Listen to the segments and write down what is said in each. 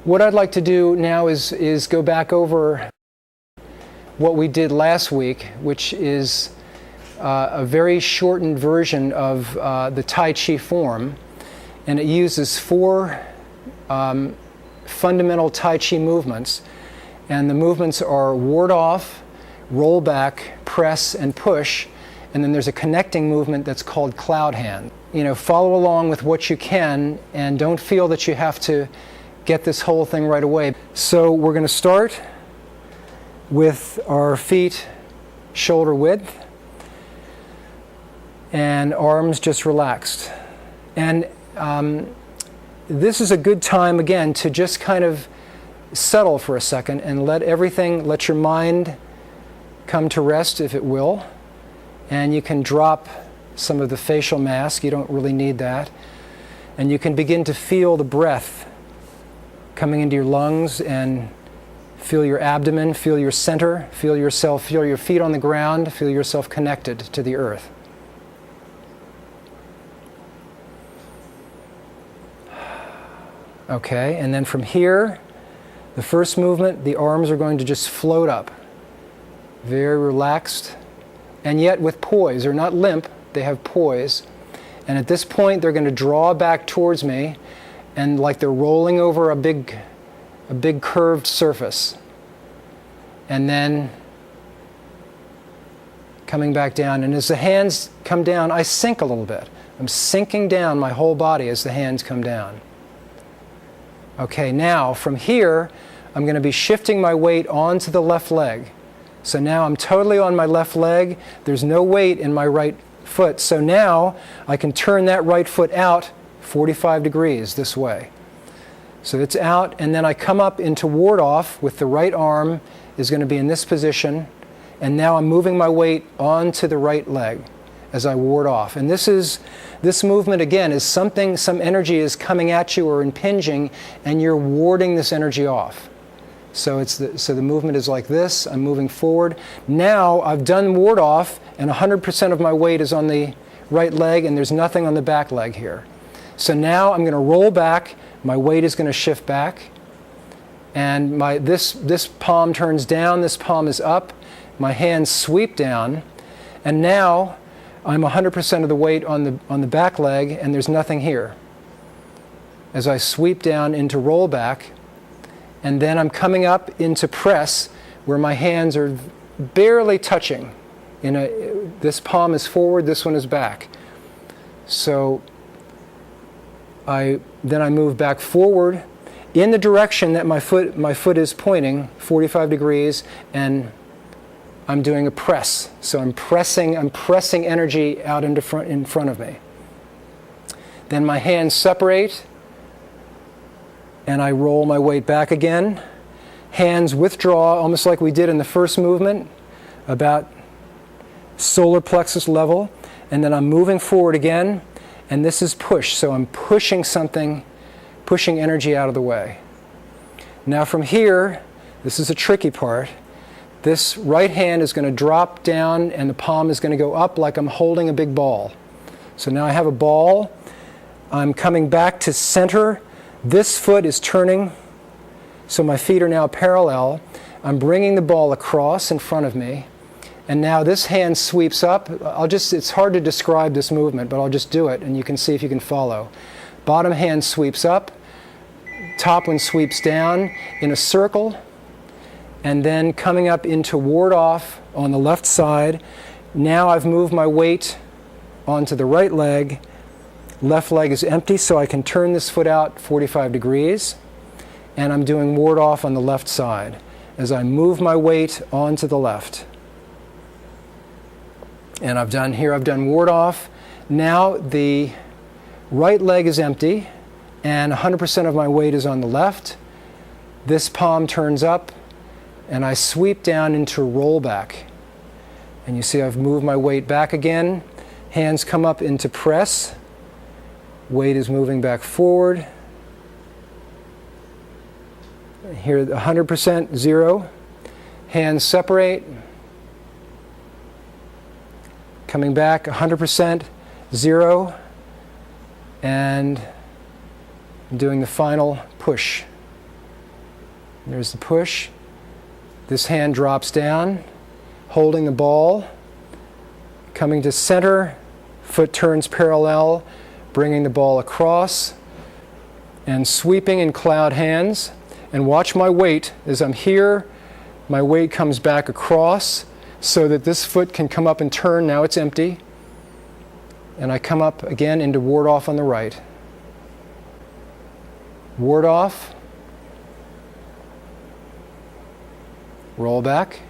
What I'd like to do now is go back over what we did last week, which is a very shortened version of the Tai Chi form, and it uses 4 fundamental Tai Chi movements, and the movements are ward off, roll back, press, and push, and then there's a connecting movement that's called cloud hand. You know, follow along with what you can, and don't feel that you have to get this whole thing right away. So we're going to start with our feet shoulder width and arms just relaxed. And this is a good time, again, to just kind of settle for a second and let your mind come to rest if it will. And you can drop some of the facial mask, you don't really need that. And you can begin to feel the breath coming into your lungs, and feel your abdomen, feel your center, feel yourself, feel your feet on the ground, feel yourself connected to the earth. Okay, and then from here, the first movement, the arms are going to just float up. Very relaxed, and yet with poise. They're not limp, they have poise. And at this point, they're going to draw back towards me, and like they're rolling over a big curved surface. And then coming back down. And as the hands come down, I sink a little bit. I'm sinking down my whole body as the hands come down. Okay, now from here, I'm going to be shifting my weight onto the left leg. So now I'm totally on my left leg. There's no weight in my right foot. So now I can turn that right foot out 45 degrees this way. So it's out, and then I come up into ward off with the right arm is going to be in this position, and now I'm moving my weight onto the right leg as I ward off. And this movement again is some energy is coming at you or impinging, and you're warding this energy off. So the movement is like this. I'm moving forward. Now I've done ward off, and 100% of my weight is on the right leg, and there's nothing on the back leg here. So now I'm going to roll back. My weight is going to shift back, and this palm turns down. This palm is up. My hands sweep down, and now I'm 100% of the weight on the back leg, and there's nothing here. As I sweep down into roll back, and then I'm coming up into press, where my hands are barely touching. This palm is forward, this one is back. So then I move back forward in the direction that my foot is pointing, 45 degrees, and I'm doing a press. So I'm pressing energy out in front of me. Then my hands separate, and I roll my weight back again. Hands withdraw, almost like we did in the first movement, about solar plexus level, and then I'm moving forward again. And this is push, so I'm pushing energy out of the way. Now from here, this is a tricky part. This right hand is going to drop down, and the palm is going to go up like I'm holding a big ball. So now I have a ball. I'm coming back to center. This foot is turning, so my feet are now parallel. I'm bringing the ball across in front of me. And now this hand sweeps up. It's hard to describe this movement, but I'll just do it, and you can see if you can follow. Bottom hand sweeps up, top one sweeps down in a circle, and then coming up into ward off on the left side. Now I've moved my weight onto the right leg. Left leg is empty, so I can turn this foot out 45 degrees, and I'm doing ward off on the left side as I move my weight onto the left. And I've done ward off. Now the right leg is empty, and 100% of my weight is on the left. This palm turns up, and I sweep down into roll back. And you see I've moved my weight back again. Hands come up into press. Weight is moving back forward. Here, 100%, 0. Hands separate. Coming back, 100%, 0. And I'm doing the final push. There's the push. This hand drops down, holding the ball, coming to center, foot turns parallel, bringing the ball across, and sweeping in cloud hands. And watch my weight as I'm here. My weight comes back across so that this foot can come up and turn. Now it's empty. And I come up again into ward off on the right. Ward off. Roll back.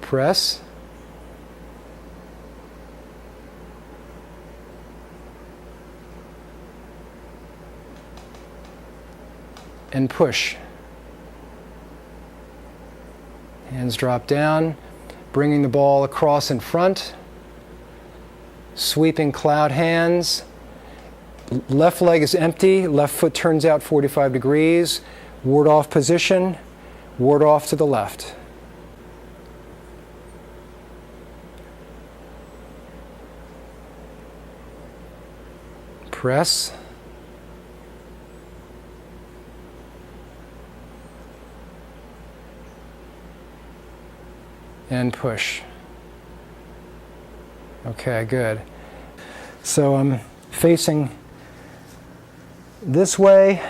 Press. And push. Hands drop down, bringing the ball across in front. Sweeping cloud hands. Left leg is empty, left foot turns out 45 degrees. Ward off position, ward off to the left. Press. And push. Okay, good. So I'm facing this way,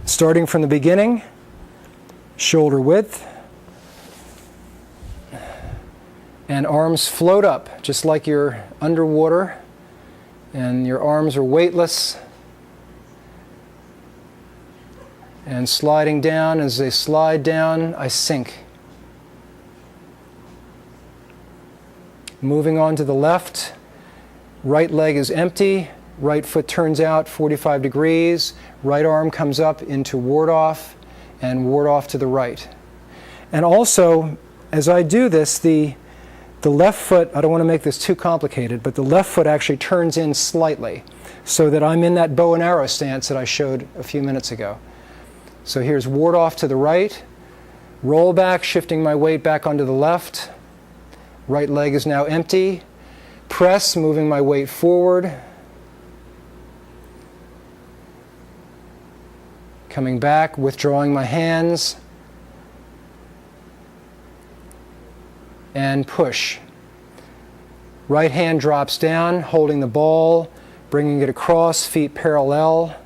starting from the beginning, shoulder width, and arms float up, just like you're underwater, and your arms are weightless. And sliding down, as they slide down, I sink. Moving on to the left, right leg is empty, right foot turns out 45 degrees, right arm comes up into ward off, and ward off to the right. And also, as I do this, the left foot, I don't want to make this too complicated, but the left foot actually turns in slightly, so that I'm in that bow and arrow stance that I showed a few minutes ago. So here's ward off to the right, roll back, shifting my weight back onto the left. Right leg is now empty. Press, moving my weight forward. Coming back, withdrawing my hands. And push. Right hand drops down, holding the ball, bringing it across, feet parallel.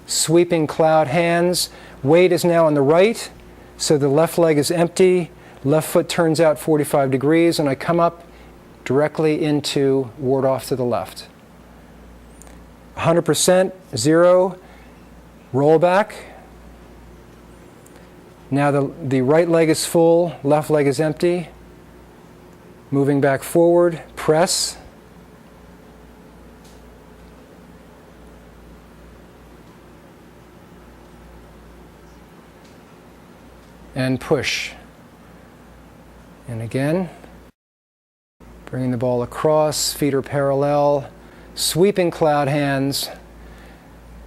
Sweeping cloud hands. Weight is now on the right, so the left leg is empty. Left foot turns out 45 degrees, and I come up directly into ward off to the left. 100%, 0, roll back. Now the right leg is full, left leg is empty. Moving back forward, press. And push. And again, bringing the ball across, feet are parallel, sweeping cloud hands.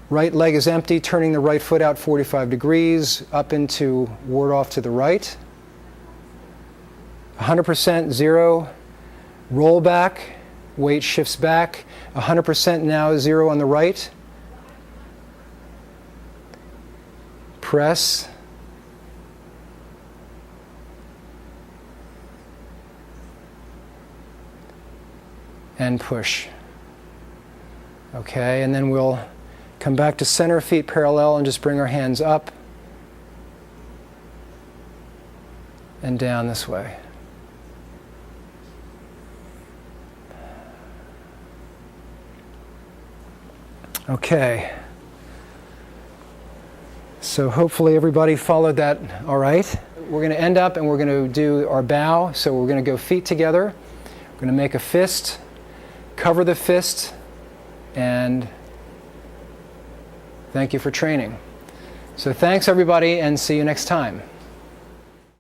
Right leg is empty, turning the right foot out 45 degrees, up into ward off to the right. 100%, 0, roll back, weight shifts back. 100% now, 0 on the right. Press. And push. Okay, and then we'll come back to center, feet parallel, and just bring our hands up and down this way. Okay. So hopefully everybody followed that all right. We're going to end up and we're going to do our bow. So we're going to go feet together. We're going to make a fist. Cover the fist, and thank you for training. So thanks everybody, and see you next time.